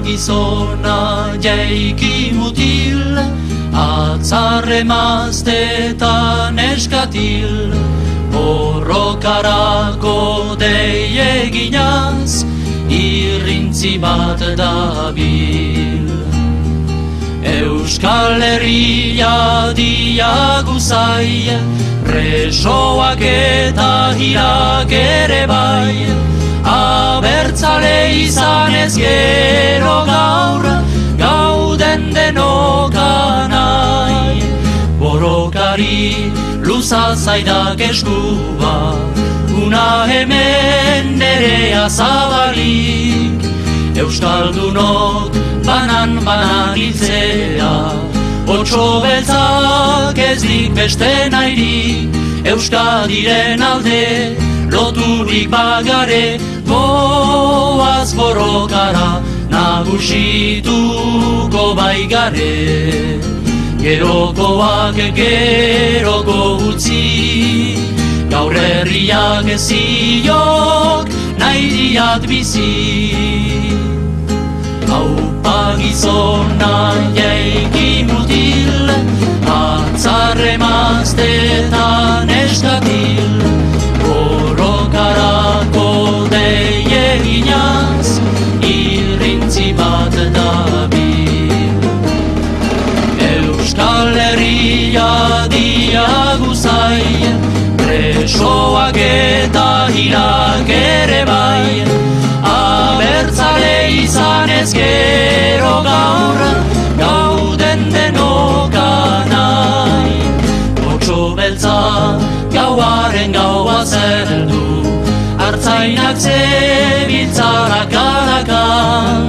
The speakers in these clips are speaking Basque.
gizona jaiki mutil, atzar emaztetan eskatil, borrokarako dei eginaz, irrintzi bat dabil. Euskal Herria diaguzai, presoak eta hirak ere bai, abertzale izan ez gero gaur, gauden denokanai. Borrokari luza zaidak eskua, una hemen nerea zabalik, Euskaldunok banan hiltzea, otso beltzak ez dik beste nahirik, Euskadiren alde loturik bagare, goaz borrokara nagusituko baigare. Gerokoak geroko utzi, gaur herriak ziok nahi diat bizi. Aupa gizona jaiki mutil, atzar emaztetan eskatil, borrokarako dei eginaz, irrintzi bat dabil. Euskal Herria diaguzai, presoak eta hirak ere bai, abertzale izan ez gero gaur, gauden denokanai. Otso beltza gauaren gaua zeldu, artzainak zebiltzarak alakan,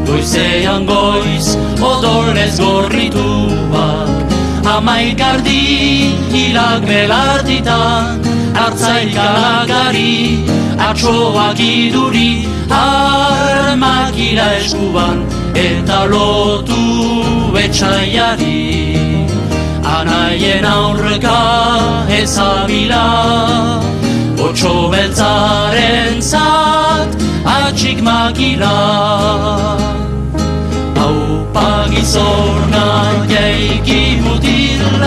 goizean goiz odolez gorrituak, hamaikaerdi hilak belartitan, artzailkalakari atsoak iduri, armak ira eskuban eta lotu etxaiari. Anaien aurreka ezabila, otso beltzaren zat atxik makila. Aupa gizona jaiki mutil,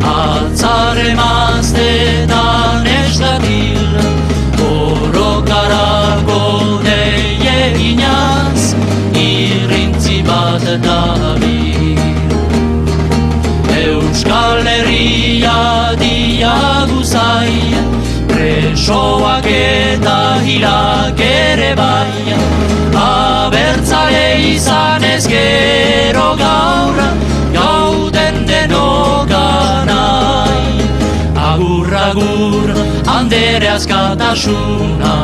atzar emaztetan eskatil, borrokarako dei eginaz, irrintzi bat dabil. Euskal Herria diaguzai, presoak eta hirak ere bai, abertzale izan ez gero gaur, gauden denokanai. Agur, agur, andere askatasuna,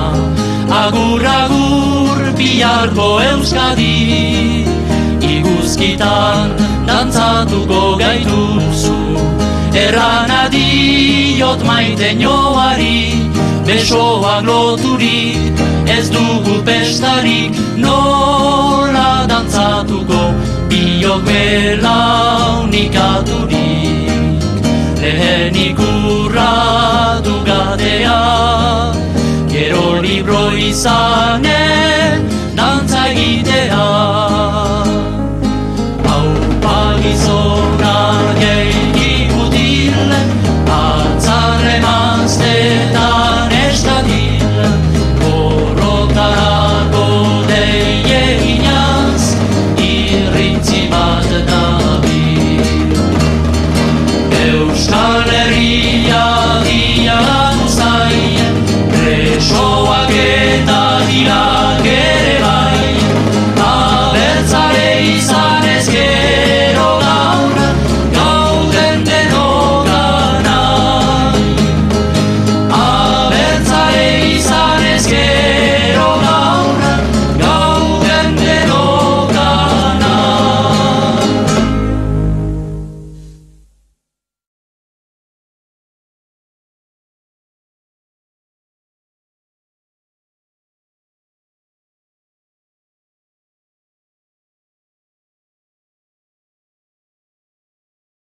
agur, agur, biharko Euskadi, iguzkitan dantzatuko gaituzu, errana diot maite nioari, besoak loturik, ez dugu pestarik, nola dantzatuko biok belaunikaturik. Lehenik urratu gadea, gero libro izanen dantza egitea. Aupa gizona jaiki mutil, atzar emaztetan eskatil, borrokarako dei eginaz, irrintzi bat dabil. Euskal